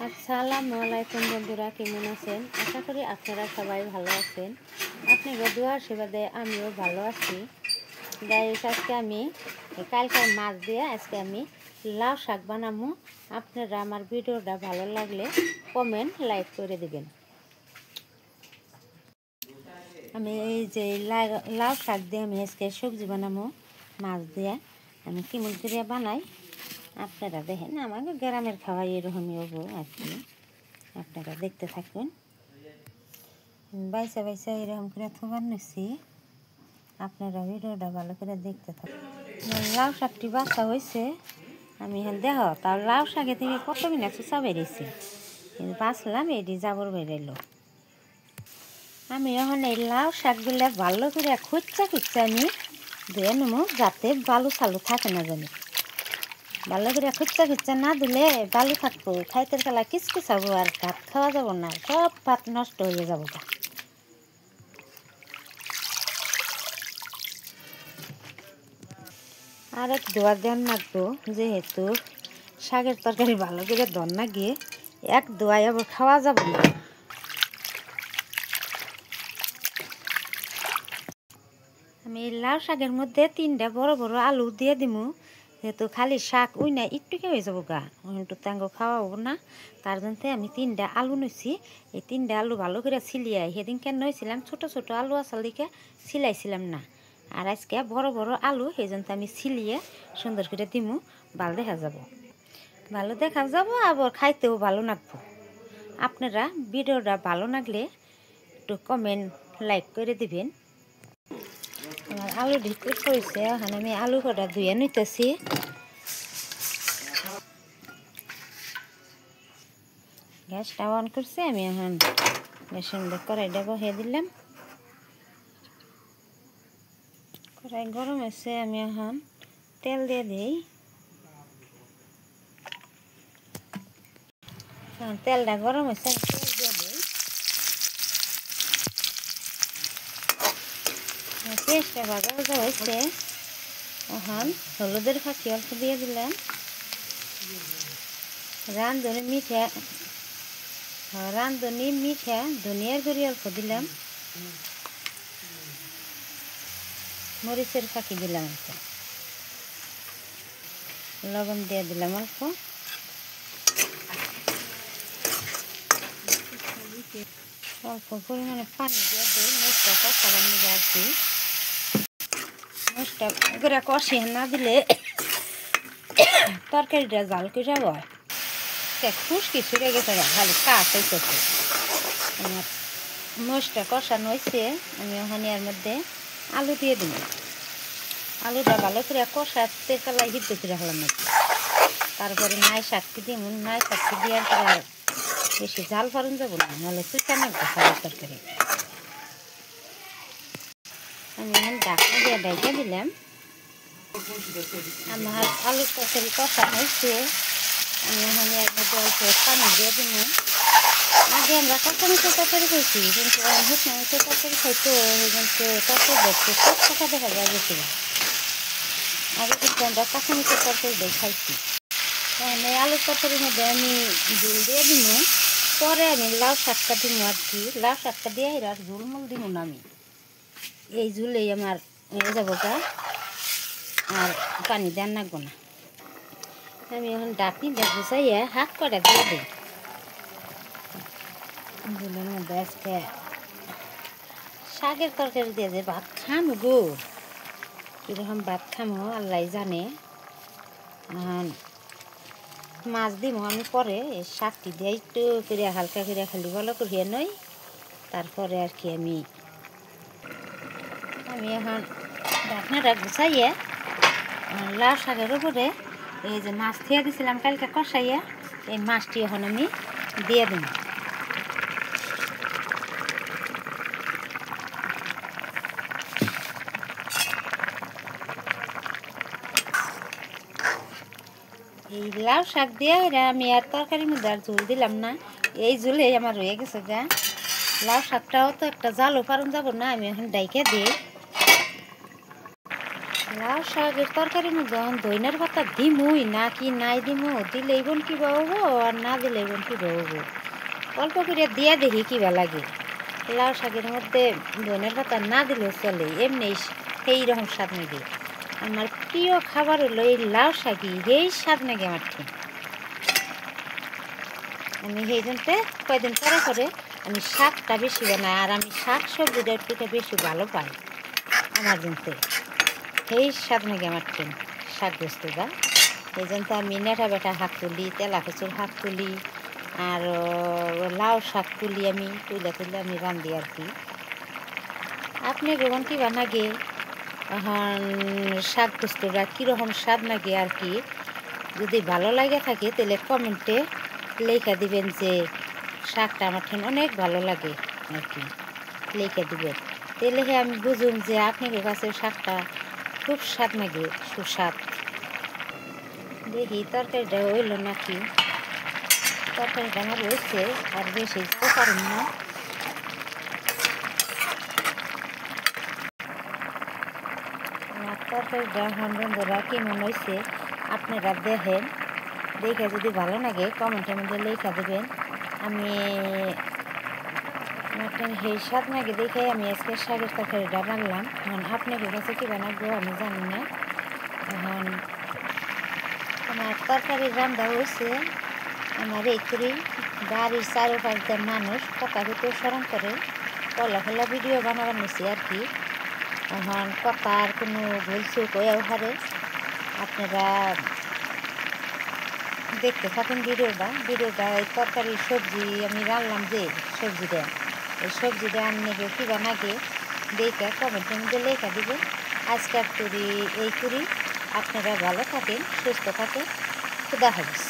আসসালামু আলাইকুম বন্ধুরা, কেমন আছেন? আশা করি আপনারা সবাই ভালো আছেন। আপনাদের দোয়া আশীর্বাদে আমিও ভালো আছি। গাইস, আজকে আমি কালকার মাছ দিয়ে আজকে আমি লাউ শাক বানাবো। আপনারা আমার ভিডিওটা ভালো লাগলে কমেন্ট লাইক করে দিবেন। আমি এই যে লাউ শাক দিয়ে আমি আজকে সবজি বানাবো মাছ দিয়ে। আমি কেমন করে বানাই আপনারা দেখেন। আমাকে গ্রামের খাওয়া এরকমই হবো আর কি। আপনারা দেখতে থাকুন। বাইসা বাইসা এরকম করে থোবার নিচ্ছি, আপনারা ভিডিওটা ভালো করে দেখতে থাকুন। লাউ শাকটি বাচ্চা হয়েছে, আমি এখন দেখ তার লাউ শাকে থেকে কত মিনিট চুচা বেরিয়েছি, কিন্তু বাঁচলাম এটি জাবর বেরোলো। আমি এখন এই লাউ শাকগুলো ভালো করে খুঁজা আমি ধুয়ে নেবো, যাতে বালু সালু থাকে না জানি। ভালো করে খুঁজা না দিলে বালু থাকবো, খাইতে খেলা কিচকিচাবো আর ভাত খাওয়া যাবো না, সব ভাত নষ্ট হয়ে যাবো। আর এক ধোয়া দেন লাগবো, যেহেতু শাকের তরকারি ভালো করে দন না গিয়ে এক ধোয়াই আবার খাওয়া যাবে না। আমি লাউ শাকের মধ্যে 3টা বড় বড় আলু দিয়ে দিমু, যেহেতু খালি শাক ওই না একটুকে হয়ে যাবো গা, একটু তাঙ্গ খাওয়া হবো না। তার জন্য আমি 3টা আলু নিছি। এই 3টা আলু ভালো করে ছিলিয়াই, সেদিন কেন নইছিলাম ছোট ছোট আলু আসার দিকে ছিলাইছিলাম না। আর আজকে বড় বড় আলু, সেই জন্য আমি ছিলিয়ে সুন্দর করে দিমু, ভালো দেখা যাব। ভালো দেখা যাব, আবার খাইতেও ভালো লাগবো। আপনারা ভিডিওটা ভালো লাগলে একটু কমেন্ট লাইক করে দিবেন। আমার আলু ঢিকুর হয়েছে, এখন আমি আলু কটা ধুয়ে নিতেছি। গ্যাসটা অন করছে, আমি এখন গ্যাসের মধ্যে কড়াইটা বসিয়ে দিলাম। কড়াই গরম হয়েছে, আমি এখন তেল দিয়ে দিই। তেলটা গরম হয়েছে, তেল দিয়ে দিই। পেঁয়াজটা ভাজা ভাজা হয়েছে, এখন হলুদের ফাঁকি অল্প দিয়ে দিলাম। রাঁধুনি মিঠা ধনিয়ার গুঁড়ি অল্প দিলাম। মরিচের ফাঁকি দিলাম, লবণ দিয়ে দিলাম অল্প। অল্প পরিমাণে পানি দিয়ে দিই, মশলা কষাবার নিয়ে আর কি। মশলা করে কষিয়ে না দিলে তরকারিটা জাল করে যাব, খুশকি ছুড়ে গেছে, খালি কাঠ হয়েছে। আমার মশলা কষানো হয়েছে, আমি ওখানে এর মধ্যে আলু দিয়ে দিই। আলুটা ভালো করে কষাতে কালাই হিদ্ধ করে হলাম নাকি, তারপরে নাই শাকটি দিব। নাই শাকটি দিয়ে আর বেশি জাল ফরন যাব না, নাহলে চুটানো তরকারি। আমি এখন ঢাকনা দিয়ে ডাইকে দিলাম। আমার আলুর তরকারি কষানো হয়েছে, আমি এখন এর মধ্যে অল্প পানি দিয়ে দিব। আগে আমরা কাঁচা মাছের তরকারি খাইছি, কিন্তু শুকনো মাছের তরকারি খাইতো, কিন্তু তরকারি দেখতে সব টাকা দেখা যায় বেশি। আগে কিন্তু আমরা কাঁচা মাছের তরকারি দিয়ে খাইছি। তাহলে আলুর তরকারির মধ্যে আমি ঝুল দিয়ে দিব, পরে আমি লাউ শাকটা দিব আর কি। লাউ শাকটা দিয়ে আর ঝুলমুল দিব না, আমি এই ঝুলেই আমার হয়ে যাবো গা, আর পানি দেন লাগবো না। আমি এখন ডাকনি দিয়ে গুছাইয়া হাত কটা দিয়ে দিই ঝুলের মধ্যে। আজকে শাকের তরকারি দিয়ে যে ভাত খামো গো, কীরকম ভাত খামো আল্লাহ জানে। মাছ দিব আমি পরে, এই শাকটি দিয়ে একটু করে হালকা করে খালি ভালো করিয়ে নই, তারপরে আর কি আমি এখন ঢাকনাটা গুছাইয়ে লাউ শাকের উপরে এই যে মাছ দিয়ে দিয়েছিলাম কালকে কষাইয়া, এই মাছটি এখন আমি দিয়ে দিই। এই লাউ শাক দিয়ে আমি আর তরকারির মধ্যে আর ঝোল দিলাম না, এই ঝোলে আমার হয়ে গেছে গা। লাউ শাকটাও তো একটা জালও পারন যাব না, আমি এখন ডাইকে দিই। লাউ শাকের তরকারির মধ্যে ধইনার পাতা দিমুই না কি নাই দিমু, দিলেই বোন কিবা হবো আর না দিলেই বোন কিবা হবো। অল্প করে দিয়া দেখি কিবা লাগে। লাউ শাকের মধ্যে ধইনার পাতা না দিলেও চলে, এমনি সেই রকম স্বাদ নাগে। আমার প্রিয় খাবার হলো এই লাউ শাকই, সেই স্বাদ নাগে আমার ঠিক। আমি সেই জন্যে কয়েকদিন পরে পরে আমি শাকটা বেশি বানাই, আর আমি শাক সবজিটা একটু বেশি ভালো পাই আমার জন্যে। সেই স্বাদ নাকি আমার ট্রেন শাক বস্তুটা। এই জন্য আমি নেঠা বেটা শাক তুলি, তেলা কচুর শাক তুলি, আর লাউ শাক তুলি, আমি তুলে আমি রান্ধি আর কি। আপনি যখন কিবা নাগে এখন শাক বস্তুটা কীরকম স্বাদ নাগে আর কি, যদি ভালো লাগে থাকে তাহলে কমেন্টে লেখা দিবেন যে শাকটা আমার ঠেন অনেক ভালো লাগে আর কি, লেখা দিবেন। তাহলে আমি বুঝুন যে আপনাদের কাছে শাকটা খুব স্বাদ নাগে, সুস্বাদ। দেখি তরকারিটা হইল নাকি, তরকারিটা আমার হয়েছে, আর বেশি যেতে পারুন না। আমার তরকারিটা এখন বন্ধুরা কেমন হয়েছে আপনারা দেখেন, দেখে যদি ভালো লাগে কমেন্টের মধ্যে লেখা দেবেন। আমি সেই স্বাদ নাকি দেখে আমি আজকে শাকের তরকারিটা রান্নলাম। এখন আপনাদের কাছে কী বানাবো আমি জানি না। এখন আমার তরকারি রান্না হয়েছে, আমার এইটুকুই। বাড়ির চারোপাশে মানুষ কথা হইতে স্মরণ করে পলা ফলা ভিডিও বানাবার নিছি আর কি। এখন কথার কোনো ভুল চুক হয়েও পারে, আপনারা দেখতে থাকুন ভিডিওটা। এই তরকারি সবজি আমি রান্নলাম যে সবজিটা, এই সবজিটা আনলে কী বানাগে দেখে কমেন্টের মধ্যে লেখা দিবেন। আজকের তরি এই করি, আপনারা ভালো থাকেন, সুস্থ থাকেন, খুদা হাফেজ।